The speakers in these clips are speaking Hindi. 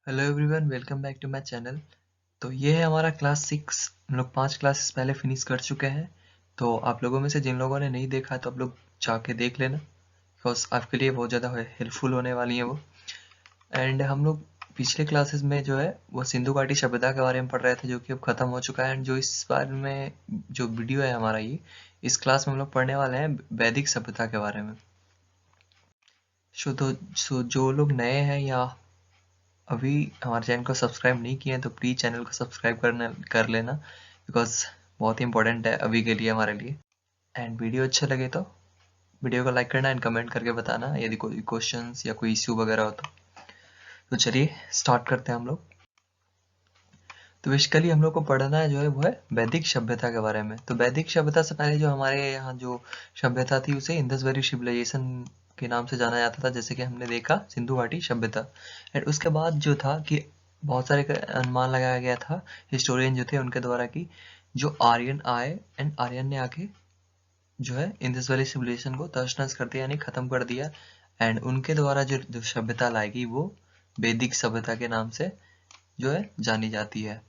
Hello everyone, welcome back to my channel. तो ये है हमारा क्लास 6। हम लोग 5 क्लासेस पहले फिनिश कर चुके हैं। तो आप लोगों में से जिन लोगों ने नहीं देखा तो आप लोग जाके देख लेना, बिकॉज आपके लिए बहुत ज़्यादा हेल्पफुल होने वाली है वो। एंड हम लोग पिछले क्लासेस में जो है वो सिंधु घाटी सभ्यता के बारे में पढ़ रहे थे, जो कि अब ख़त्म हो चुका है। एंड जो इस बार में जो वीडियो है हमारा, ये इस क्लास में हम लोग पढ़ने वाले हैं वैदिक सभ्यता के बारे में। सो जो लोग नए हैं या अभी हमारे चैनल को सब्सक्राइब नहीं किए हैं तो प्लीज़ चैनल को सब्सक्राइब कर लेना, बिकॉज बहुत ही इंपॉर्टेंट है अभी के लिए, हमारे लिए। एंड वीडियो अच्छा लगे तो वीडियो को लाइक करना एंड कमेंट करके बताना यदि कोई क्वेश्चंस या कोई इश्यू वगैरह हो तो चलिए स्टार्ट करते हैं हम लोग। तो बेसिकली हम लोग को पढ़ना है जो है वो है वैदिक सभ्यता के बारे में। तो वैदिक सभ्यता से पहले जो हमारे यहाँ जो सभ्यता थी उसे इंडस वैली सिविलाइजेशन के नाम से जाना जाता था, जैसे कि हमने देखा सिंधु घाटी सभ्यता। एंड उसके बाद जो था कि बहुत सारे अनुमान लगाया गया था हिस्टोरियन जो थे उनके द्वारा, कि जो आर्यन आए एंड आर्यन ने आके जो है इंडस वैली सिविलाइजेशन को तहस नहस कर दिया, यानी खत्म कर दिया। एंड उनके द्वारा जो सभ्यता लाएगी वो वैदिक सभ्यता के नाम से जो है जानी जाती है।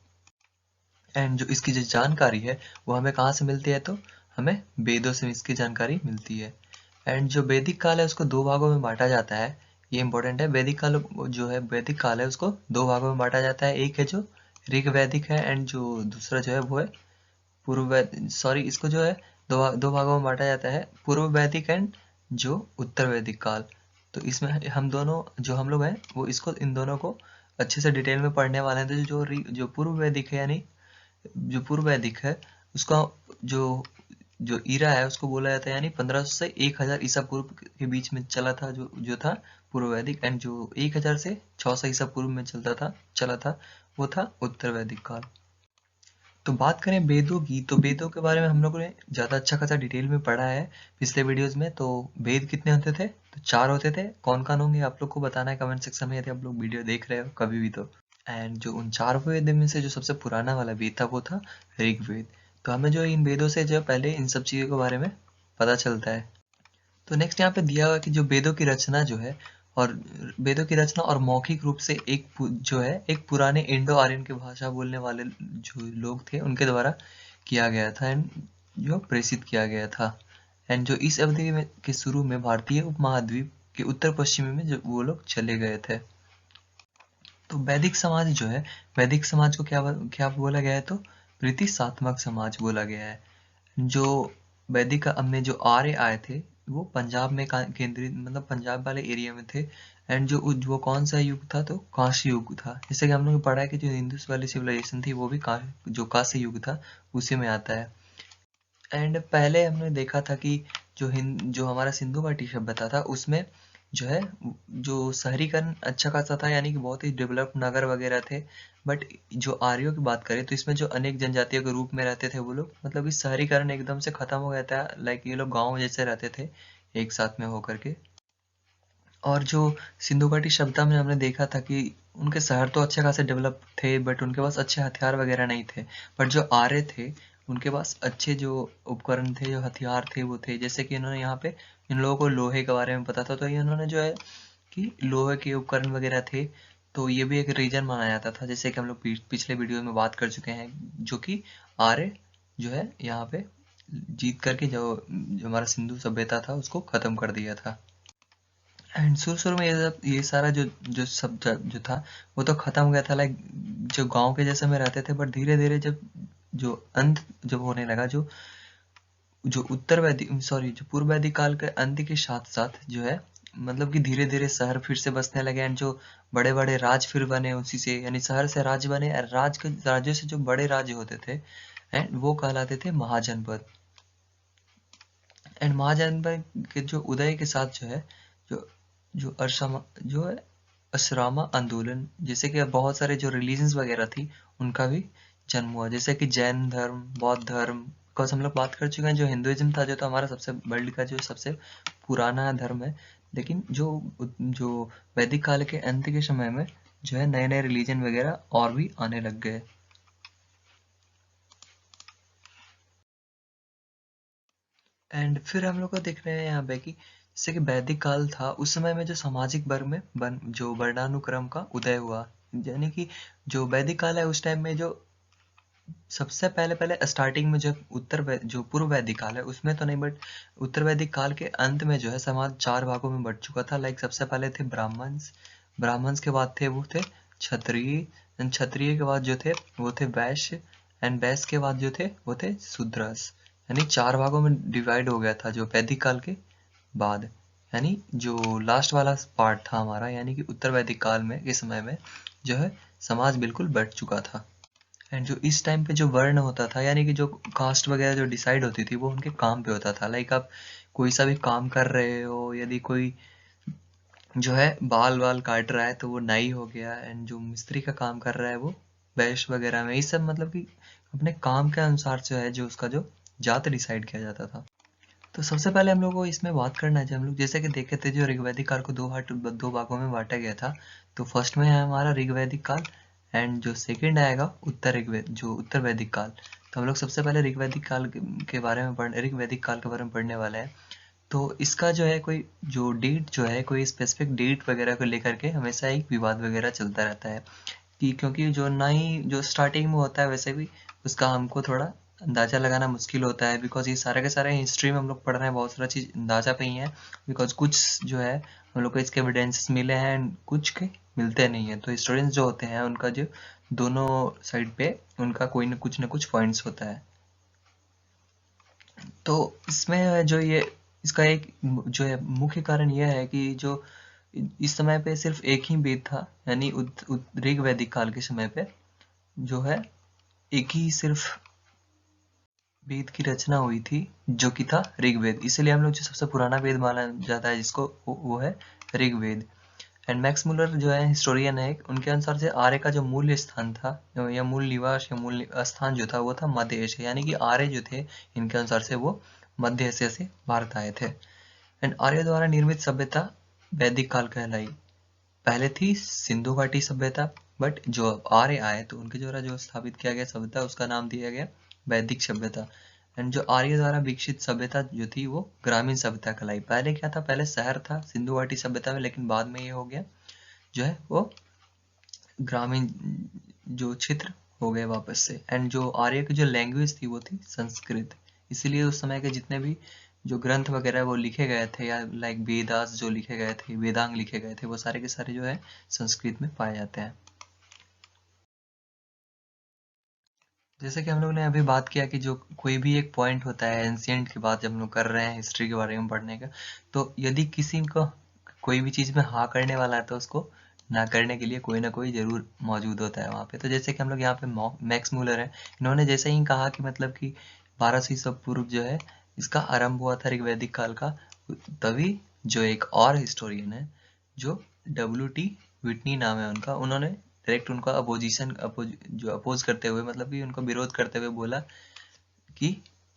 एंड जो इसकी जो जानकारी है वो हमें कहाँ से मिलती है, तो हमें वेदों से इसकी जानकारी मिलती है। एंड जो वैदिक काल है उसको दो भागों में बांटा जाता है। ये इंपॉर्टेंट है, वैदिक काल जो है वैदिक काल है उसको दो भागों में बांटा जाता है। एक है जो ऋग वैदिक है एंड जो दूसरा जो है वो है पूर्व वैदिक। सॉरी, इसको जो है दो भागों में बांटा जाता है, पूर्व वैदिक एंड जो उत्तर वैदिक काल। तो इसमें हम दोनों जो हम लोग हैं वो इसको इन दोनों को अच्छे से डिटेल में पढ़ने वाले हैं। तो जो पूर्व वैदिक है, यानी जो पूर्व वैदिक है उसका जो जो ईरा है उसको बोला जाता है, यानी 1500 से 1000 ईसा पूर्व के बीच में चला था जो जो था पूर्व वैदिक। एंड जो 1000 से 600 ईसा पूर्व में चला था वो था उत्तर वैदिक काल। तो बात करें वेदों की, तो वेदों के बारे में हम लोगों ने ज़्यादा अच्छा खासा डिटेल में पढ़ा है पिछले वीडियोस में। तो वेद कितने होते थे, तो 4 होते थे। कौन कौन होंगे आप लोग को बताना है कमेंट सेक्शन में, यदि आप लोग वीडियो देख रहे हो कभी भी तो। एंड जो उन 4 वेद में से जो सबसे पुराना वाला वेद था वो था ऋग्वेद। तो हमें जो इन वेदों से जो पहले इन सब चीज़ों के बारे में पता चलता है। तो नेक्स्ट यहाँ पे दिया हुआ कि जो वेदों की रचना जो है, और वेदों की रचना और मौखिक रूप से जो है एक पुराने इंडो आर्यन की भाषा बोलने वाले जो लोग थे उनके द्वारा किया गया था एंड जो प्रेषित किया गया था। एंड जो इस अवधि में के शुरू में भारतीय उपमहाद्वीप के उत्तर पश्चिमी में जो वो लोग चले गए थे। तो वैदिक समाज जो है, वैदिक समाज को क्या क्या बोला गया है, तो प्रीतिशात्मक समाज बोला गया है। जो वैदिक में जो आर्य आए थे वो पंजाब में केंद्रित, मतलब पंजाब वाले एरिया में थे। एंड जो वो कौन सा युग था, तो कांस्य युग था। जैसे कि हम लोग ने पढ़ा है कि जो इंडस वाली सिविलाइजेशन थी वो भी जो कांस्य युग था उसी में आता है। एंड पहले हमने देखा था कि जो हमारा सिंधु घाटी सभ्यता था उसमें जो है जो शहरीकरण अच्छा खासा था, यानी कि बहुत ही डेवलप्ड नगर वगैरह थे। बट जो आर्यों की बात करें तो इसमें जो अनेक जनजातियों के रूप में रहते थे वो लोग, मतलब इस शहरीकरण एकदम से खत्म हो गया था। लाइक ये लोग गाँव जैसे रहते थे एक साथ में होकर के। और जो सिंधु घाटी सभ्यता में हमने देखा था कि उनके शहर तो अच्छे खासे डेवलप थे बट उनके पास अच्छे हथियार वगैरह नहीं थे। बट जो आर्य थे उनके पास अच्छे जो उपकरण थे, जो हथियार थे वो थे। जैसे कि इन्होंने यहाँ पे इन लोगों को लोहे के बारे में पता था, तो इन्होंने जो है कि लोहे के उपकरण वगैरह थे। तो ये भी एक रीजन माना जाता था, जैसे कि हम लोग पिछले वीडियो में बात कर चुके हैं, जो कि आर्य जो है यहाँ पे जीत करके जो हमारा सिंधु सभ्यता था उसको खत्म कर दिया था। एंड शुरू-शुरू में ये सारा जो सब जो था वो तो खत्म हो गया था। लाइक जो गांव के जैसे में रहते थे, बट धीरे-धीरे जब जो अंत जब होने लगा, जो जो उत्तर वैदिक सॉरी जो पूर्व वैदिक काल के अंत के साथ-साथ जो है, मतलब कि धीरे-धीरे शहर फिर से बसने लगे एंड जो बड़े-बड़े राज फिर बने उसी से, यानी शहर से राज्य बने। और राज्यों से जो बड़े राज्य होते थे एंड वो कहलाते थे महाजनपद। एंड महाजनपद के जो उदय के साथ जो है जो जो अरसमा जो है असरामा आंदोलन, जैसे कि बहुत सारे जो रिलीजन्स वगैरह थी उनका भी जन्म हुआ, जैसे कि जैन धर्म, बौद्ध धर्म। बिकॉज हम लोग बात कर चुके हैं जो हिंदुइज्म था जो तो हमारा सबसे वर्ल्ड का जो सबसे पुराना धर्म है। लेकिन जो वैदिक काल के अंत के समय में जो है नए नए रिलीजन वगैरह और भी आने लग गए। एंड फिर हम लोग को देख रहे हैं यहाँ पे कि जैसे कि वैदिक काल था उस समय में जो सामाजिक वर्ग में जो वर्णानुक्रम का उदय हुआ। यानी कि जो वैदिक काल है उस टाइम में जो सबसे पहले पहले स्टार्टिंग में जब जो पूर्व वैदिक काल है उसमें तो नहीं, बट उत्तर वैदिक काल के अंत में जो है समाज 4 भागों में बट चुका था। लाइक सबसे पहले थे ब्राह्मण्स, ब्राह्मण्स के बाद थे वो थे क्षत्रिय, क्षत्रिय के बाद जो थे वो थे वैश्य, एंड वैश्य के बाद जो थे वो थे शूद्रस। यानी 4 भागों में डिवाइड हो गया था जो वैदिक काल के बाद। यानी जो लास्ट वाला पार्ट था हमारा, यानी कि उत्तर वैदिक काल में के समय में जो है समाज बिल्कुल बट चुका था। एंड जो इस टाइम पे जो वर्ण होता था, यानी कि जो कास्ट वगैरह जो डिसाइड होती थी वो उनके काम पे होता था। लाइक आप कोई सा भी काम कर रहे हो, यदि कोई जो है बाल वाल काट रहा है तो वो नाई हो गया, एंड जो मिस्त्री का काम कर रहा है वो वैश्य वगैरह में। ये सब मतलब कि अपने काम के अनुसार जो है जो उसका जो जात डिसाइड किया जाता था। तो सबसे पहले हम लोग को इसमें बात करना है, जब हम लोग जैसे कि देखे थे जो ऋग्वैदिक काल को दो भागों में बांटा गया था। तो फर्स्ट में है हमारा ऋग्वैदिक काल, एंड जो सेकंड आएगा उत्तर वैदिक काल। तो हम लोग सबसे पहले के बारे में ऋग्वैदिक काल के बारे में पढ़ने वाले हैं। तो इसका जो है कोई जो डेट जो है कोई स्पेसिफिक डेट वगैरह को लेकर के हमेशा एक विवाद वगैरह चलता रहता है, कि क्योंकि जो ना ही जो स्टार्टिंग में होता है वैसे भी उसका हमको थोड़ा अंदाज़ा लगाना मुश्किल होता है, बिकॉज ये सारे के सारे हिस्ट्री में हम लोग पढ़ रहे हैं, बहुत सारा चीज़ अंदाज़ा पे ही है। बिकॉज कुछ जो है हम लोग को इसके एविडेंसेस मिले हैं एंड कुछ के मिलते नहीं है। तो हिस्टोरियंस जो होते हैं उनका जो दोनों साइड पे उनका कोई न कुछ पॉइंट्स होता है। तो इसमें जो ये इसका एक जो है मुख्य कारण यह है कि जो इस समय पे सिर्फ एक ही वेद था, यानी ऋग्वैदिक काल के समय पे जो है एक ही सिर्फ वेद की रचना हुई थी जो कि था ऋग्वेद। इसलिए हम लोग जो सबसे पुराना वेद माना जाता है जिसको वो है ऋग्वेद। एंड मैक्स मुलर जो है हिस्टोरियन है, उनके अनुसार से आर्य का जो मूल स्थान था या मूल निवास या मूल स्थान जो था वो था मध्य एशिया। यानी कि आर्य जो थे इनके अनुसार से वो मध्य एशिया से भारत आए थे। एंड आर्य द्वारा निर्मित सभ्यता वैदिक काल कहलाई। पहले थी सिंधु घाटी सभ्यता, बट जो अब आर्य आए तो उनके द्वारा जो स्थापित किया गया सभ्यता उसका नाम दिया गया वैदिक सभ्यता। एंड जो आर्य द्वारा विकसित सभ्यता जो थी वो ग्रामीण सभ्यता कहलाई। पहले क्या था, पहले शहर था सिंधु घाटी सभ्यता में, लेकिन बाद में ये हो गया जो है वो ग्रामीण जो क्षेत्र हो गए वापस से। एंड जो आर्य की जो लैंग्वेज थी वो थी संस्कृत। इसीलिए उस समय के जितने भी जो ग्रंथ वगैरह वो लिखे गए थे, या लाइक वेदास जो लिखे गए थे, वेदांग लिखे गए थे, वो सारे के सारे जो है संस्कृत में पाए जाते हैं। जैसे कि हम लोग ने अभी बात किया कि जो कोई भी एक पॉइंट होता है एंशियंट की बात जब हम लोग कर रहे हैं हिस्ट्री के बारे में पढ़ने का, तो यदि किसी को कोई भी चीज़ में हाँ करने वाला है तो उसको ना करने के लिए कोई ना कोई जरूर मौजूद होता है वहाँ पे। तो जैसे कि हम लोग यहाँ पे मैक्स मूलर है, इन्होंने जैसे ही कहा कि मतलब कि 1200 ईसा पूर्व जो है इसका आरंभ हुआ था ऋग्वैदिक काल का, तभी जो एक और हिस्टोरियन है जो WT विटनी नाम है उनका, उन्होंने डायरेक्ट उनका जो अपोज करते हुए मतलब कि उनका विरोध करते हुए बोला कि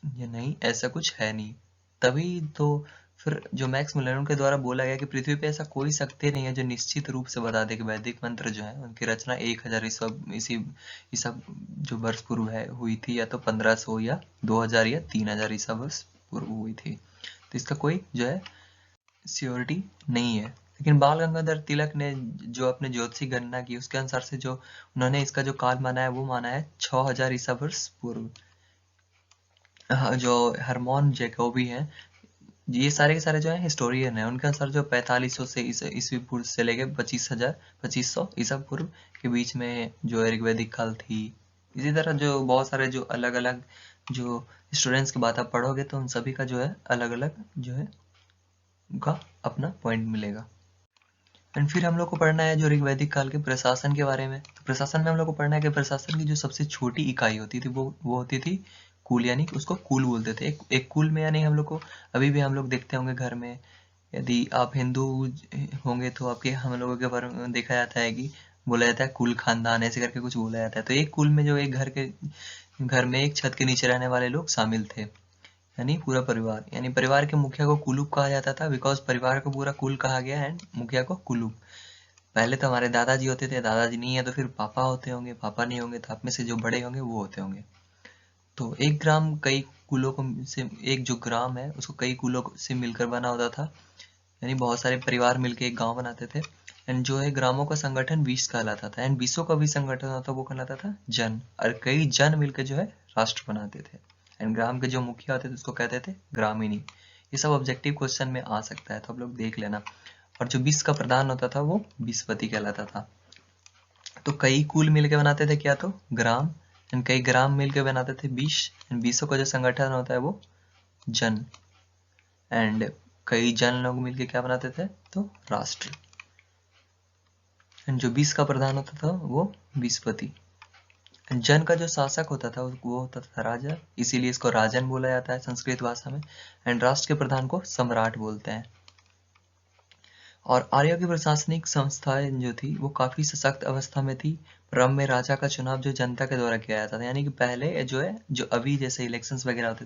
ये नहीं, ऐसा कुछ है नहीं। तभी तो फिर जो मैक्स मुलर उनके द्वारा बोला गया कि पृथ्वी पे ऐसा कोई शक्ति नहीं है जो निश्चित रूप से बता दे कि वैदिक मंत्र जो है उनकी रचना 1000 ईसा जो वर्ष पूर्व है हुई थी, या तो 1500 या 2000 या 3000 ईसा वर्ष पूर्व हुई थी। तो इसका कोई जो है श्योरिटी नहीं है। लेकिन बाल गंगाधर तिलक ने जो अपने ज्योतिषी गणना की उसके अनुसार से जो उन्होंने इसका जो काल माना है वो माना है 6000 ईसा वर्ष पूर्व। हाँ, जो हरमोन जैकोबी हैं, ये सारे के सारे जो है हिस्टोरियन है, उनके अनुसार जो 4500 से ईसवी पूर्व से लेके 2500 ईसा पूर्व के बीच में जो ऋग्वैदिक काल थी। इसी तरह जो बहुत सारे जो अलग अलग जो स्टूडेंट्स की बात आप पढ़ोगे तो उन सभी का जो है अलग अलग जो है उनका अपना पॉइंट मिलेगा। एंड फिर हम लोग को पढ़ना है जो ऋग्वैदिक काल के प्रशासन के बारे में। तो प्रशासन में हम लोग को पढ़ना है कि प्रशासन की जो सबसे छोटी इकाई होती थी वो होती थी कुल, यानी कि उसको कुल बोलते थे। एक कुल में, यानी हम लोग को अभी भी हम लोग देखते होंगे घर में, यदि आप हिंदू होंगे तो आपके हम लोगों के बारे में देखा जाता है कि बोला जाता है कुल खानदान, ऐसे करके कुछ बोला जाता है। तो एक कुल में जो एक घर में एक छत के नीचे रहने वाले लोग शामिल थे, यानी पूरा परिवार। यानी परिवार के मुखिया को कुलूप कहा जाता था, बिकॉज परिवार को पूरा कुल कहा गया एंड मुखिया को कुलूप। पहले तो हमारे दादाजी होते थे, दादाजी नहीं है तो फिर पापा होते होंगे, पापा नहीं होंगे तो आप में से जो बड़े होंगे वो होते होंगे। तो एक ग्राम कई कुलों को से एक जो ग्राम है उसको कई कुलों से मिलकर बना होता था, यानी बहुत सारे परिवार मिलकर एक गांव बनाते थे। एंड जो है ग्रामों का संगठन 20 कहलाता था, एंड 20 का भी संगठन होता वो कहलाता था जन, और कई जन मिलकर जो है राष्ट्र बनाते थे। एंड ग्राम के जो मुखिया होते थे उसको कहते थे ग्रामीणी। ये सब ऑब्जेक्टिव क्वेश्चन में आ सकता है, तो आप लोग देख लेना। और जो 20 का प्रधान होता था वो 20पति कहलाता था। तो कई कुल मिलकर बनाते थे क्या, तो ग्राम, एंड कई ग्राम मिलकर बनाते थे 20, एंड 20 का जो संगठन होता है वो जन, एंड कई जन लोग मिलकर क्या बनाते थे, तो राष्ट्र। एंड जो 20 का प्रधान होता था वो 20पति। जन का जो शासक होता था वो होता था राजा, इसीलिए इसको राजन बोला जाता है संस्कृत भाषा में। एंड राष्ट्र के प्रधान को सम्राट बोलते हैं। और आर्यों की प्रशासनिक संस्थाएं जो थी वो काफी सशक्त अवस्था में थी। प्रारंभ में राजा का चुनाव जो जनता के द्वारा किया जाता था, यानी कि पहले जो है, जो अभी जैसे इलेक्शंस वगैरह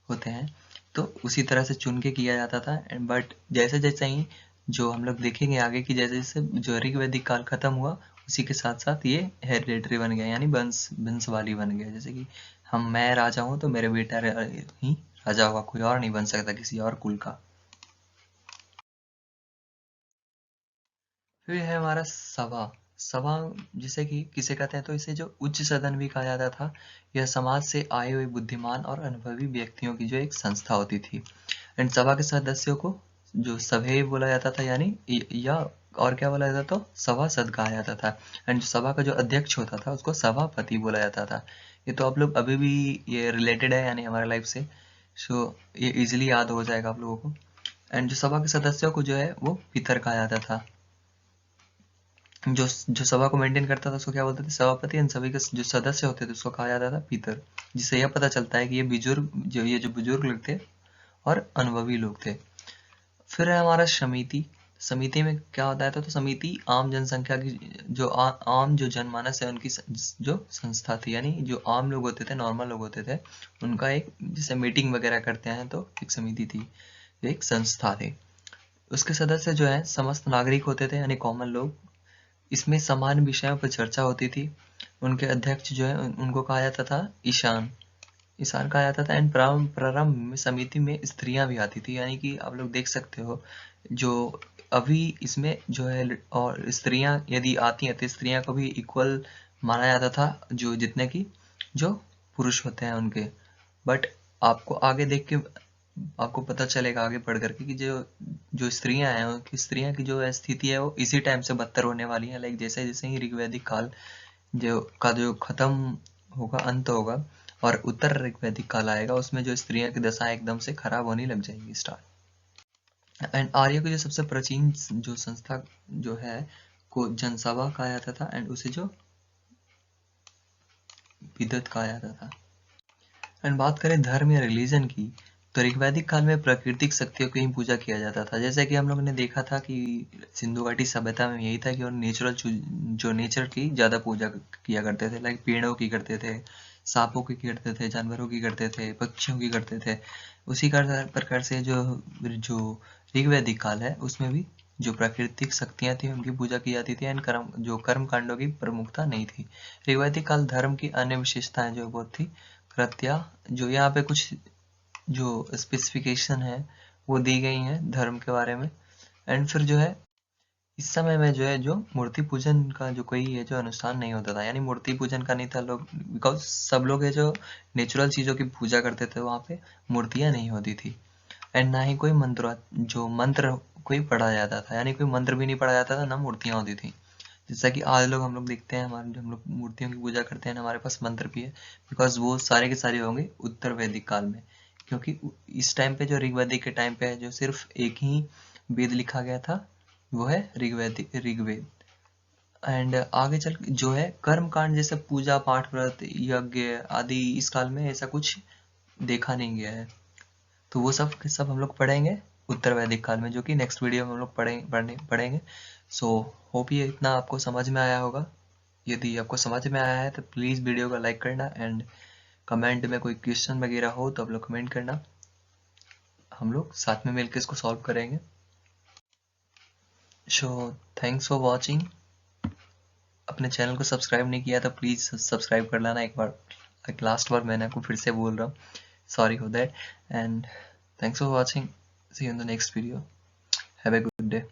होते हैं, तो उसी तरह से चुन के किया जाता था। बट जैसे जैसे ही जो हम लोग देखेंगे आगे की, जैसे जैसे जो ऋग्वैदिक काल खत्म हुआ, उसी के साथ साथ ये हेरिडेटरी बन गया, यानी वंशवाली बन गया। जैसे कि मैं राजा हूँ तो मेरे बेटा ही राजा होगा, कोई और नहीं बन सकता किसी और कुल का। फिर है हमारा सभा। सभा जिसे कि किसे कहते हैं, तो इसे जो उच्च सदन भी कहा जाता था। यह समाज से आए हुए बुद्धिमान और अनुभवी व्यक्तियों की जो एक संस्था होती थी। एंड सभा के सदस्यों को जो सभ्य बोला जाता था, यानी या और क्या बोला जाता, तो सभासद कहा जाता था। एंड जो सभा का जो अध्यक्ष होता था उसको सभापति बोला जाता था। ये तो आप लोग अभी भी ये रिलेटेड है यानी हमारे लाइफ से, सो ये इजिली याद हो जाएगा आप लोगों को। एंड जो सभा के सदस्यों को जो है वो पितर कहा जाता था। जो सभा को मेंटेन करता था उसको क्या बोलते थे, सभापति। एंड सभी के जो सदस्य होते थे उसको कहा जाता था पितर। जिससे यह पता चलता है कि ये जो बुजुर्ग लोग थे और अनुभवी लोग थे। फिर है हमारा समिति। समिति में क्या होता है, तो समिति आम जनसंख्या की जो आम जो जनमानस है उनकी जो संस्था थी, यानी जो आम लोग होते थे, नॉर्मल लोग होते थे, उनका एक जैसे मीटिंग वगैरह करते हैं, तो एक समिति थी, एक संस्था थी। उसके सदस्य जो है समस्त नागरिक होते थे, यानी कॉमन लोग। इसमें समान विषयों पर चर्चा होती थी। उनके अध्यक्ष जो है उनको कहा जाता था ईशान। ईशान कहा जाता था। एंड प्रारंभ में समिति में स्त्रियां भी आती थी, यानी कि आप लोग देख सकते हो जो अभी इसमें जो है, और स्त्रियां यदि आती हैं तो स्त्रियां को भी इक्वल माना जाता था जो जितने की जो पुरुष होते हैं उनके। बट आपको आगे देख के आपको पता चलेगा आगे पढ़ करके कि जो जो स्त्रियां हैं उनकी स्त्रियां की जो स्थिति है वो इसी टाइम से बदतर होने वाली है। लाइक जैसे जैसे ही ऋग्वैदिक काल जो खत्म होगा, अंत होगा, और उत्तर ऋग्वैदिक काल आएगा, उसमें जो स्त्रियां की दशा एकदम से खराब होने लग जाएगी स्टार्ट। एंड आर्य की जो सबसे प्राचीन जो संस्था जो है को जनसभा कहा जाता था, एंड उसे जो विदत कहा जाता था। एंड बात करें धर्म या रिलीजन की, तो ऋग्वैदिक काल में प्राकृतिक शक्तियों की ही पूजा किया जाता था। जैसे कि हम लोगों ने देखा था कि सिंधु घाटी सभ्यता में यही था कि वो नेचुरल जो नेचर की ज्यादा पूजा किया करते थे। लाइक पेड़ों की करते थे, सांपों की करते थे, जानवरों की करते थे, पक्षियों की करते थे। उसी प्रकार से जो जो ऋग्वैदिक काल है उसमें भी जो प्राकृतिक शक्तियां थी उनकी पूजा की जाती थी। एंड कर्म कांडों की प्रमुखता नहीं थी। ऋग्वैदिक काल धर्म की अन्य विशेषताएं जो बहुत थी, कृत्या, जो यहाँ पे कुछ जो स्पेसिफिकेशन है वो दी गई हैं धर्म के बारे में। एंड फिर जो है इस समय में जो है जो मूर्ति पूजन का जो कोई है जो अनुष्ठान नहीं होता था, यानी मूर्ति पूजन का नहीं था लोग, बिकॉज सब लोग है जो नेचुरल चीजों की पूजा करते थे, वहां पे मूर्तियां नहीं होती थी। एंड ना ही कोई मंत्र कोई पढ़ा जाता था, यानी कोई मंत्र भी नहीं पढ़ा जाता था, ना मूर्तियां होती थी। जैसा कि आज लोग हम लोग देखते हैं, हमारे हम लोग मूर्तियों की पूजा करते हैं, हमारे पास मंत्र भी है, बिकॉज वो सारे के सारे होंगे उत्तर वैदिक काल में। क्योंकि इस टाइम पे जो ऋग्वैदिक के टाइम पे है जो सिर्फ एक ही वेद लिखा गया था, वो है ऋग्वेद। एंड आगे चल जो है कर्म कांड जैसे पूजा पाठ व्रत यज्ञ आदि इस काल में ऐसा कुछ देखा नहीं गया है। तो वो सब के सब हम लोग पढ़ेंगे उत्तर वैदिक काल में, जो कि नेक्स्ट वीडियो में हम लोग पढ़ेंगे। सो होप ये इतना आपको समझ में आया होगा। यदि आपको समझ में आया है तो प्लीज़ वीडियो को लाइक करना, एंड कमेंट में कोई क्वेश्चन वगैरह हो तो आप लोग कमेंट करना, हम लोग साथ में मिलकर इसको सॉल्व करेंगे। So thanks for watching. अपने चैनल को सब्सक्राइब नहीं किया तो प्लीज़ सब्सक्राइब कर लेना एक बार, एक लास्ट बार मैंने आपको फिर से बोल रहा हूँ, sorry for that. And thanks for watching, see you in the next video, have a good day.